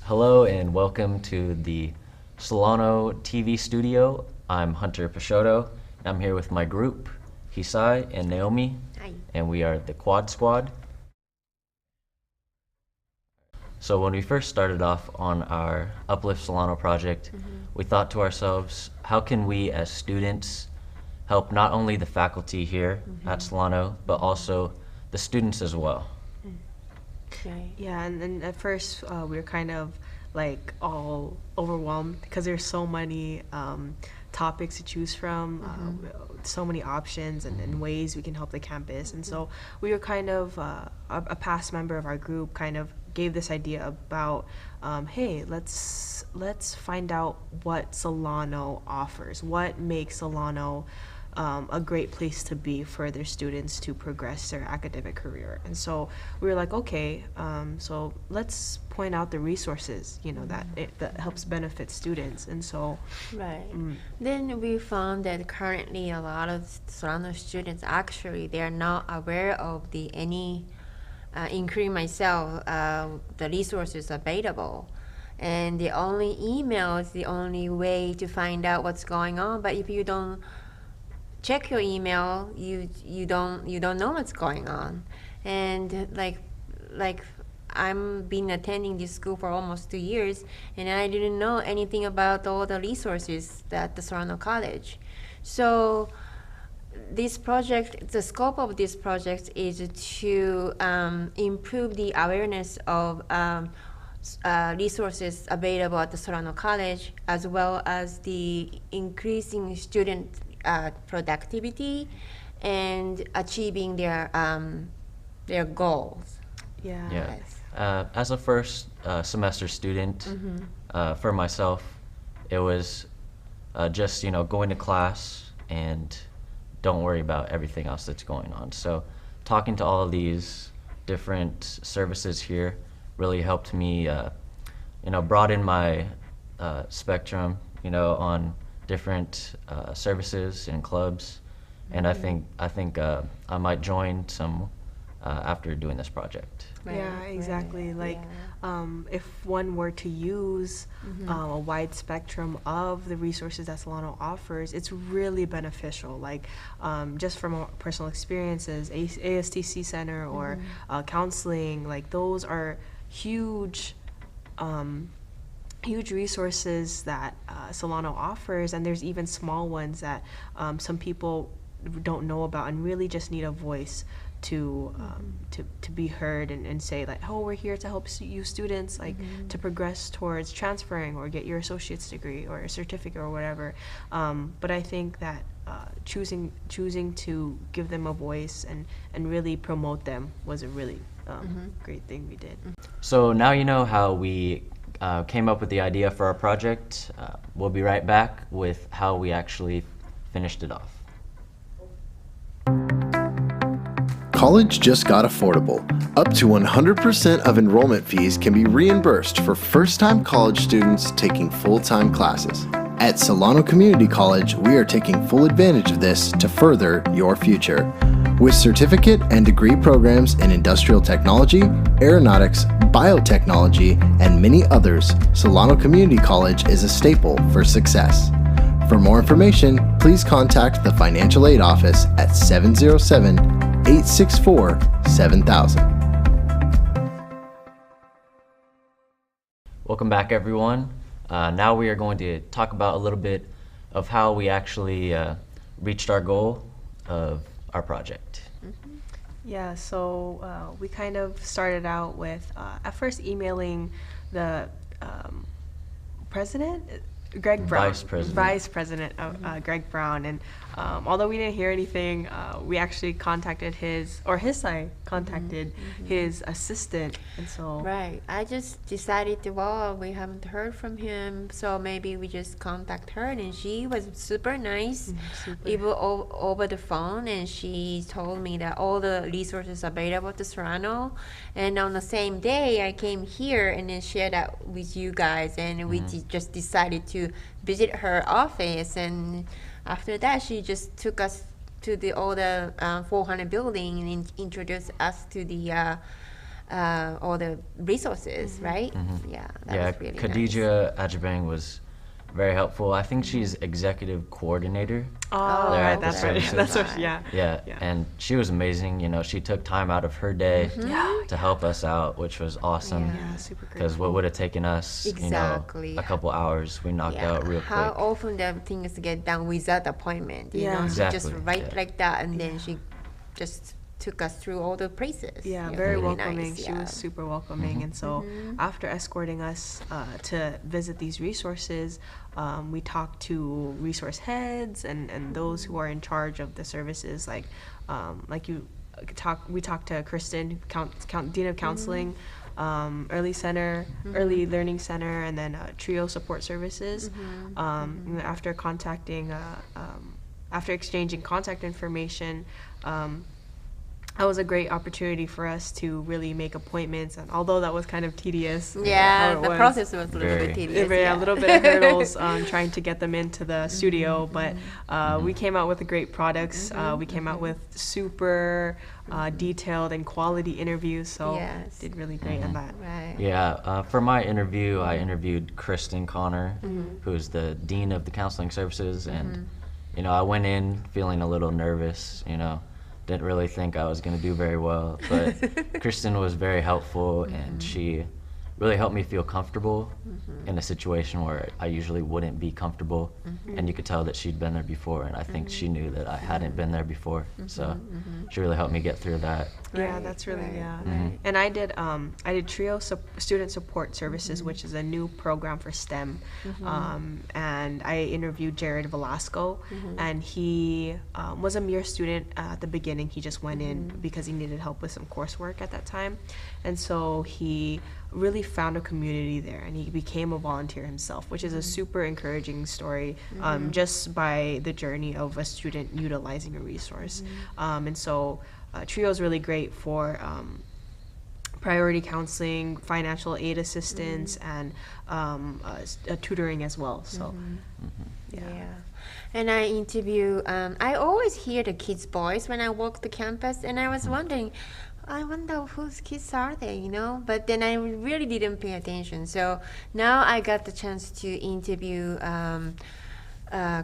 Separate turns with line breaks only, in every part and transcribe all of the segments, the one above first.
Hello and welcome to the Solano TV studio. I'm Hunter Peixoto. I'm here with my group, Hisae and Naomi.
Hi.
And we are the Quad Squad. So when we first started off on our Uplift Solano project, we thought to ourselves, how can we as students help not only the faculty here at Solano, but also the students as well?
Okay.
Yeah, and then at first we were kind of like all overwhelmed because there's so many topics to choose from, so many options and ways we can help the campus. And so we were kind of, a past member of our group kind of gave this idea about, hey, let's find out what Solano offers, what makes Solano a great place to be for their students to progress their academic career. And so we were like, okay, so let's point out the resources, that helps benefit students. And so
Right. Then we found that currently a lot of Solano students actually they are not aware of including myself, the resources available. And the only email is the only way to find out what's going on. But if you don't check your email, you don't know what's going on. And like I'm been attending this school for almost 2 years, and I didn't know anything about all the resources at the Solano College. So this project, the scope of this project is to improve the awareness of resources available at the Solano College, as well as the increasing student productivity and achieving their goals.
yeah.
Yes.
As a first semester student, for myself, it was just going to class and don't worry about everything else that's going on. So talking to all of these different services here really helped me broaden my spectrum on different services and clubs, and I think I might join some after doing this project.
Yeah, exactly. If one were to use a wide spectrum of the resources that Solano offers, it's really beneficial. Just from our personal experiences, ASTC Center or counseling, those are huge resources that Solano offers, and there's even small ones that some people don't know about and really just need a voice to be heard and say oh, we're here to help you students to progress towards transferring or get your associate's degree or a certificate or whatever. But I think that choosing to give them a voice and really promote them was a really great thing we did.
So now you know how we came up with the idea for our project. We'll be right back with how we actually finished it off.
College just got affordable. Up to 100% of enrollment fees can be reimbursed for first-time college students taking full-time classes. At Solano Community College, we are taking full advantage of this to further your future. With certificate and degree programs in industrial technology, aeronautics, biotechnology, and many others, Solano Community College is a staple for success. For more information, please contact the Financial Aid Office at 707-864-7000.
Welcome back, everyone. Now we are going to talk about a little bit of how we actually reached our goal of our project.
Yeah, so we kind of started out with at first emailing the president, Greg Brown, vice president of Greg Brown, and although we didn't hear anything, we actually contacted Hisae contacted his assistant, and so
Right. I just decided, well, we haven't heard from him, so maybe we just contact her. And she was super nice, even over the phone. And she told me that all the resources available to Solano. And on the same day, I came here and then shared that with you guys. And we just decided to visit her office. And after that, she just took us to the all the 400 building and introduce us to the all the resources, right? Yeah, that
Yeah,
was really nice.
Khadija Ajibang was very helpful. I think she's executive coordinator.
Oh,
there
right,
at the
that's right.
services.
That's what, yeah.
Yeah, and she was amazing. You know, she took time out of her day to help us out, which was awesome.
Yeah, super great.
Because what would have taken us,
Exactly.
a couple hours, we knocked out real quick.
How often the things get done without appointment, you
Yeah.
know?
Exactly,
She just write
yeah.
like that, and then she just took us through all the places.
Yeah,
It was
very
really
welcoming.
nice,
She was super welcoming. And so after escorting us to visit these resources, we talked to resource heads and those who are in charge of the services. We talked to Kristen, Dean of Counseling, Early Center, Early Learning Center, and then Trio Support Services. After contacting, after exchanging contact information, that was a great opportunity for us to really make appointments, and although that was kind of tedious,
Yeah,
how it
the
was,
process was a little
Very.
bit tedious.
a little bit of hurdles trying to get them into the studio, but we came out with great products. We came out with super detailed and quality interviews, so
Yes.
did really great on that.
Right.
Yeah, for my interview, I interviewed Kristen Connor, who's the Dean of the Counseling Services, and, I went in feeling a little nervous, didn't really think I was going to do very well, but Kristen was very helpful, and she really helped me feel comfortable in a situation where I usually wouldn't be comfortable, and you could tell that she'd been there before, and I think she knew that I hadn't been there before, so she really helped me get through that.
Yeah,
Right,
that's really,
right,
yeah. And I did Trio Student Support Services, which is a new program for STEM. And I interviewed Jared Velasco, and he was a mere student at the beginning. He just went in because he needed help with some coursework at that time. And so he really found a community there, and he became a volunteer himself, which is a super encouraging story, just by the journey of a student utilizing a resource. And so Trio is really great for priority counseling, financial aid assistance, and tutoring as well. So,
Yeah. And I interview, I always hear the kids' voice when I walk the campus, and I was wondering, I wonder whose kids are they, But then I really didn't pay attention. So now I got the chance to interview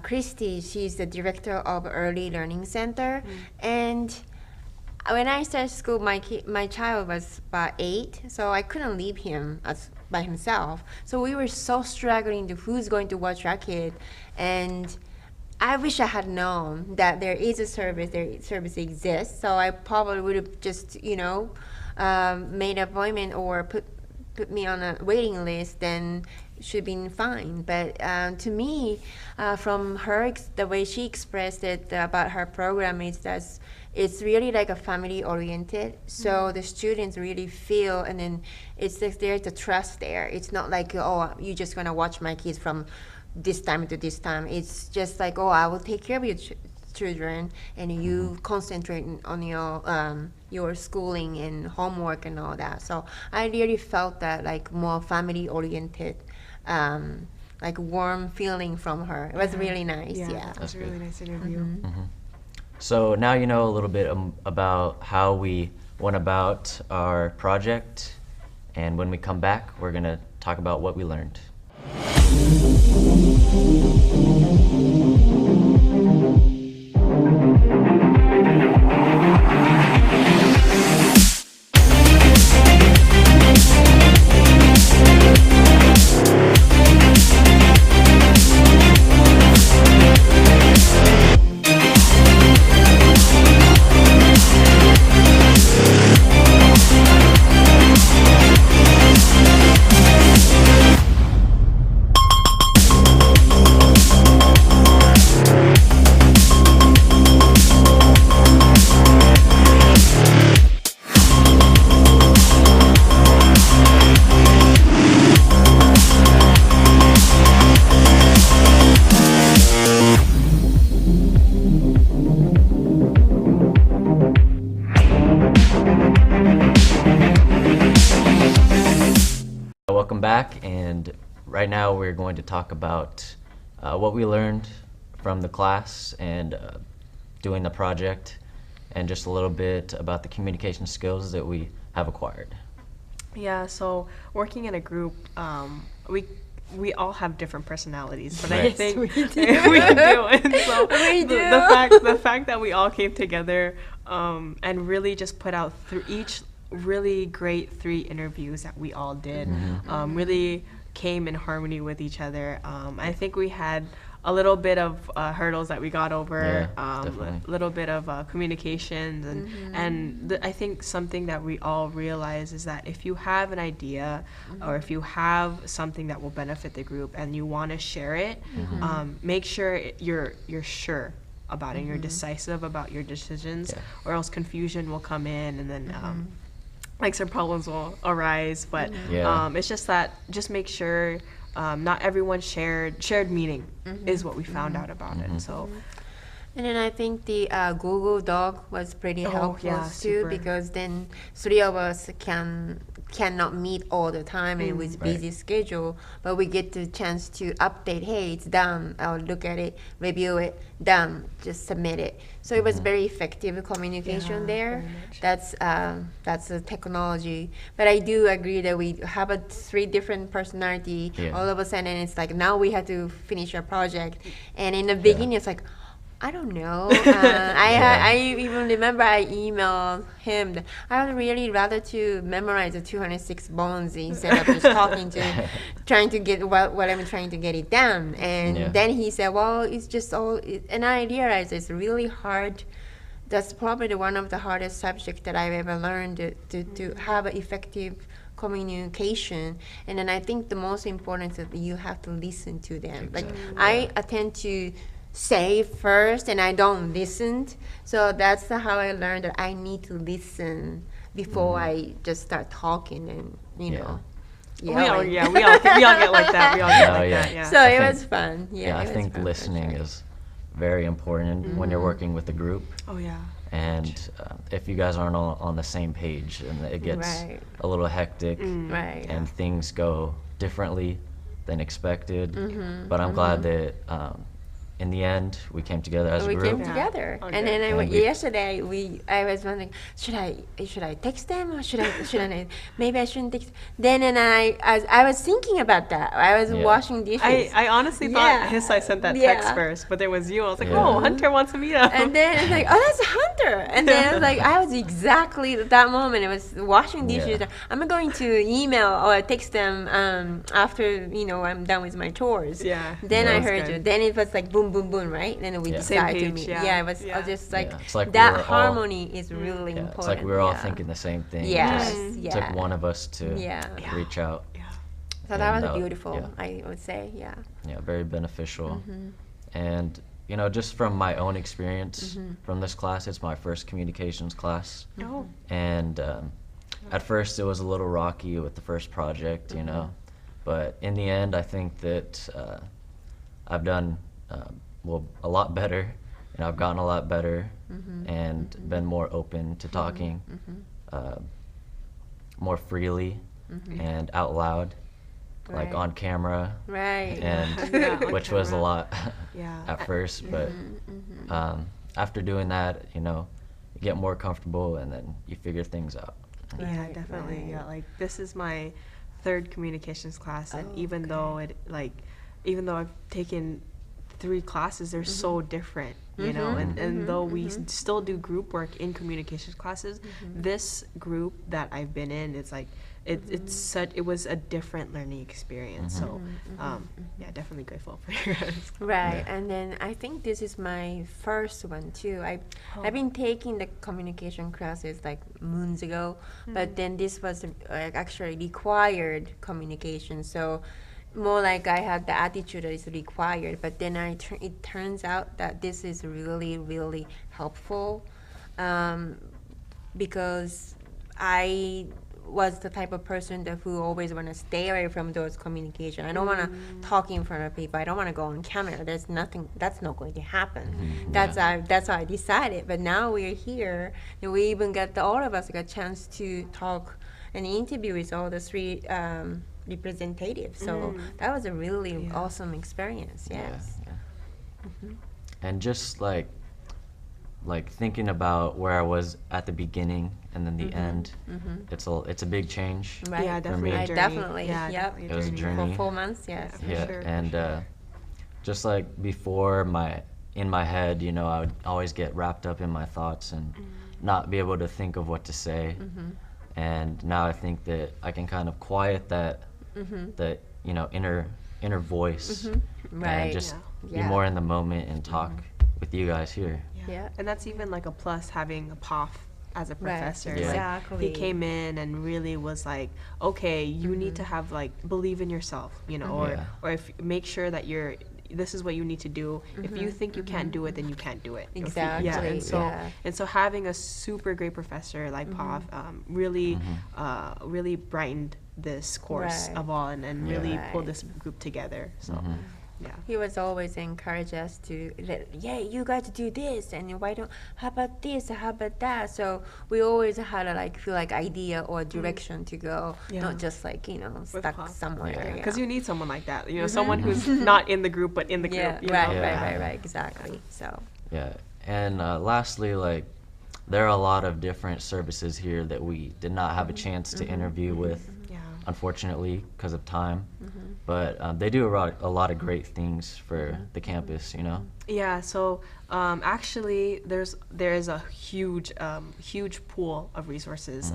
Christy. She's the director of Early Learning Center. And when I started school, my child was about 8, so I couldn't leave him by himself. So we were so struggling to who's going to watch our kid. And I wish I had known that there is a service exists. So I probably would have just, made an appointment or put me on a waiting list, then should be fine. But to me, from her, the way she expressed it about her program is that it's really like a family oriented. So the students really feel, and then it's like there's the trust there. It's not like, oh, you're just gonna watch my kids from this time to this time. It's just like, oh, I will take care of your children, and you concentrate on your schooling and homework and all that. So I really felt that like more family oriented, like warm feeling from her. It was really nice. Yeah.
That was a really nice interview.
So now you know a little bit about how we went about our project, and when we come back, we're going to talk about what we learned. Welcome back, and right now we're going to talk about what we learned from the class and doing the project, and just a little bit about the communication skills that we have acquired.
Yeah, so working in a group, we all have different personalities, but I
Right.
think
we do.
we do. And so
We do.
the fact that we all came together and really just put out each really great 3 interviews that we all did, really came in harmony with each other. I think we had a little bit of hurdles that we got over,
definitely.
a little bit of communications, and I think something that we all realize is that if you have an idea or if you have something that will benefit the group and you want to share it, make sure you're sure about it, and you're decisive about your decisions, or else confusion will come in, and then like some problems will arise. But it's just that, just make sure not everyone shared meaning is what we found out about it. So
And then I think the Google Doc was pretty helpful
yeah,
too,
super.
because then 3 of us cannot meet all the time and with busy schedule, but we get the chance to update. Hey, it's done. I'll look at it, review it, done. Just submit it. So it was very effective communication there.
very much.
That's the technology. But I do agree that we have 3 different personality.
Yeah.
All of a sudden, it's like now we have to finish our project, and in the beginning, it's like, I don't know. I even remember I emailed him that I would really rather to memorize the 206 bones instead of just trying to get what I'm trying to get it done. And then he said, well, it's just all, and I realized it's really hard. That's probably one of the hardest subjects that I've ever learned, to have an effective communication. And then I think the most important is that you have to listen to them. Like I tend to say first and I don't listen, so that's how I learned that I need to listen before I just start talking, and you know.
we all get like that. We all get like that. Yeah.
So it
think-
was fun.
I
it was
think
fun for
listening
sure.
is very important when you're working with a group.
Oh yeah.
And if you guys aren't on the same page, and it gets
Right.
a little hectic,
Right.
and things go differently than expected. But I'm glad that in the end we came together as a
We
group.
came together,
Okay.
and then
And we-
yesterday I was wondering, should I text them or should I maybe I shouldn't text. Then I was thinking about that. I was washing dishes.
I honestly thought Hisae sent that text first, but there was you. I was like, oh, Hunter wants to meet him.
And then it's like, oh, that's Hunter. And then it's like, I was exactly at that moment. I was washing dishes.
Yeah.
I'm going to email or text them after I'm done with my chores.
Yeah.
Then
Yeah.
I
That's
heard
good.
you. Then it was like boom, boom, boom, right? Then we
Yeah.
decided
Same
to
page,
meet.
yeah.
It was
Yeah.
just like,
Yeah. It's like we
that
were all-
harmony is really
Yeah,
important.
it's like we were all
yeah.
thinking the same thing.
Yes,
It just
yeah.
took one of us to reach out.
Yeah.
So that
And
was
that-
beautiful,
yeah.
I would say. Yeah.
Yeah, very beneficial.
Mm-hmm.
And just from my own experience from this class, it's my first communications class.
Oh.
And at first it was a little rocky with the first project, but in the end I think that I've done a lot better, and I've gotten a lot better, and been more open to talking more freely and out loud, like
Right.
on camera,
Right.
and
Yeah, on
which was a
camera.
lot
Yeah.
at first, but after doing that, you get more comfortable, and then you figure things out.
Yeah,
Right,
definitely.
right.
Yeah, like this is my 3rd communications class, and
Oh,
even though even though I've taken 3 classes, they're so different, and though we still do group work in communications classes, this group that I've been in, it's like it was a different learning experience. So yeah, definitely grateful for you guys.
Right, and then I think this is my first one too. I've been taking the communication classes like moons ago, but then this was actually required communication. So more like I had the attitude that is required, but then it turns out that this is really, really helpful, because I was the type of person who always want to stay away from those communication. I don't want to talk in front of people. I don't want to go on camera. There's nothing. That's not going to happen. That's how I decided. But now we're here, and we even got all of us got a chance to talk and interview with all the 3 representatives. So that was a really awesome experience. Yes.
Yeah. And just like like thinking about where I was at the beginning and then the end, it's a big change.
Right.
Yeah, definitely
me.
a
Right,
journey.
definitely.
Yeah,
Yep.
definitely
It was a
For
journey.
4 months, yes.
For
Yeah,
sure, for
and
sure.
just like before, in my head, you know, I would always get wrapped up in my thoughts and not be able to think of what to say. And now I think that I can kind of quiet that, that you know, inner voice,
Right.
and just be
Yeah.
more in the moment and talk with you guys here.
Yeah.
And that's even like a plus having a POF as a
Right,
professor.
Yeah.
Like,
exactly.
he came in and really was like, okay, you need to have like believe in yourself, you know,
Yeah.
or if make sure that this is what you need to do. If you think you can't do it, then you can't do it. If you-
Exactly,
Yeah.
yeah.
And so having a super great professor like POF really really brightened this course
Right.
of all and really pulled
Right.
this group together. So yeah.
He was always encourage us to, yeah, you got to do this, and why don't, how about this, how about that? So we always had a like feel like idea or direction to go,
Yeah.
not just like, you know, stuck
Pop.
somewhere.
Yeah.
Because you need someone like that, you know, someone who's not in the group but in the group.
Yeah,
you
right,
know?
Yeah.
right, exactly. So
Yeah, and lastly, like, there are a lot of different services here that we did not have a chance to interview with,
Yeah.
unfortunately, because of time. But they do a lot of great things for the campus, you know?
Yeah, so actually, there is a huge pool of resources.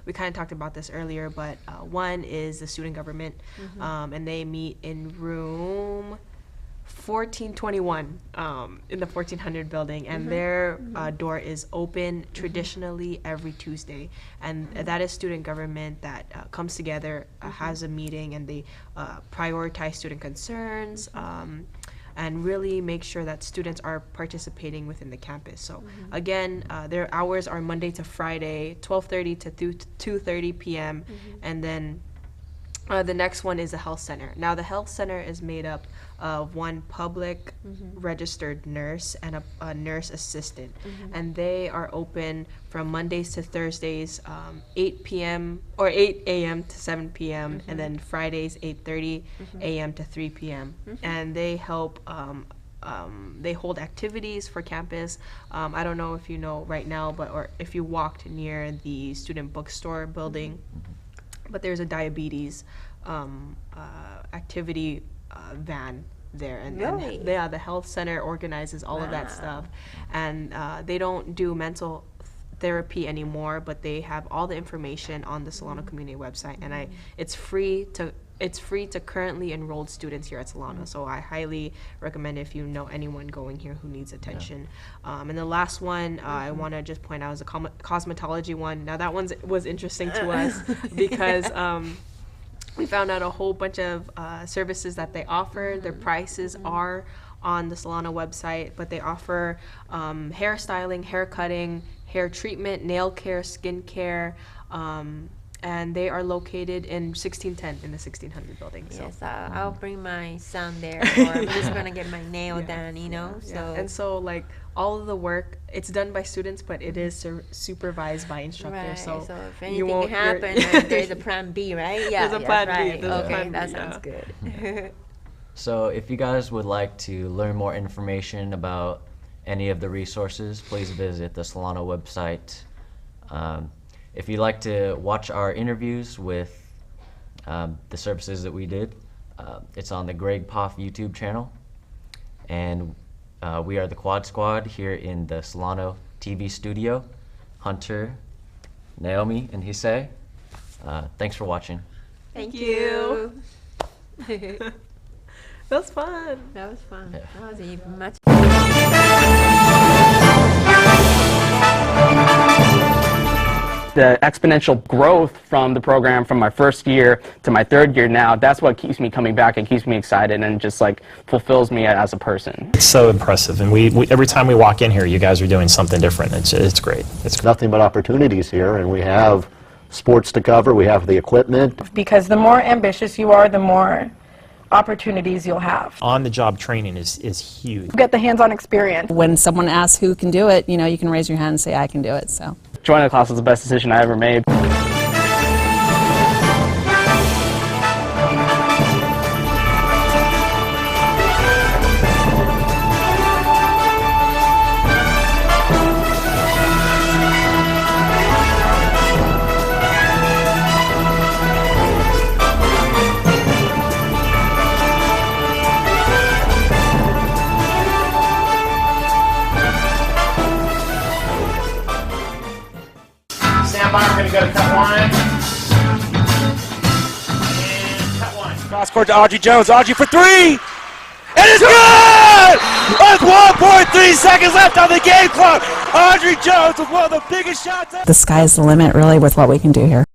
We kind of talked about this earlier, but one is the student government, and they meet in room 1421 in the 1400 building, and their door is open traditionally every Tuesday, and that is student government that comes together, has a meeting, and they prioritize student concerns. And really make sure that students are participating within the campus. So again, their hours are Monday to Friday, 12:30 to 2:30 p.m. And then the next one is the health center. Now the health center is made up of one public registered nurse and a nurse assistant. And they are open from Mondays to Thursdays, 8 p.m. or 8 a.m. to 7 p.m. and then Fridays 8:30 a.m. to 3 p.m. And they help they hold activities for campus. I don't know if you know right now, or if you walked near the student bookstore building, but there's a diabetes activity van there, and
Really?
the health center organizes all of that stuff, and they don't do mental therapy anymore, but they have all the information on the Solano community website, and it's free to currently enrolled students here at Solano. So I highly recommend if you know anyone going here who needs attention. And the last one I want to just point out is a cosmetology one. Now that one was interesting to us because we found out a whole bunch of services that they offer. Their prices are on the Solano website, but they offer hairstyling, hair cutting, hair treatment, nail care, skin care, and they are located in 1610 in the 1600 building. So.
yes, I'll bring my son there, or I'm just gonna get my nail done, you know.
Yeah.
So
And so like all of the work, it's done by students, but it is supervised by instructors.
right.
So,
So if
you
anything
won't-
happen,
you're-
there's a plan B, right? Yeah.
There's a
yes,
plan B,
right.
there's a
Okay,
plan
that
B,
sounds good.
So if you guys would like to learn more information about any of the resources, please visit the Solano website. If you'd like to watch our interviews with the services that we did, it's on the Greg Poff YouTube channel. And we are the Quad Squad here in the Solano TV studio. Hunter, Naomi, and Hisae. Thanks for watching.
Thank
you.
you.
That was fun.
That was fun.
Yeah.
That was even much.
The exponential growth from the program from my first year to my third year now, that's what keeps me coming back and keeps me excited and just like fulfills me as a person.
It's so impressive, and we every time we walk in here, you guys are doing something different. It's great. It's
Nothing but opportunities here, and we have sports to cover, we have the equipment.
Because the more ambitious you are, the more opportunities you'll have.
on-the-job training is huge.
Get the hands-on experience.
When someone asks who can do it, you know, you can raise your hand and say, I can do it. So.
Joining the class was the best decision I ever made.
go to cut one. And cut one.
Cross court to Audrey Jones. Audrey for three. It is good! With 1.3 seconds left on the game clock. Audrey Jones with one of the biggest shots.
The sky's the limit, really, with what we can do here.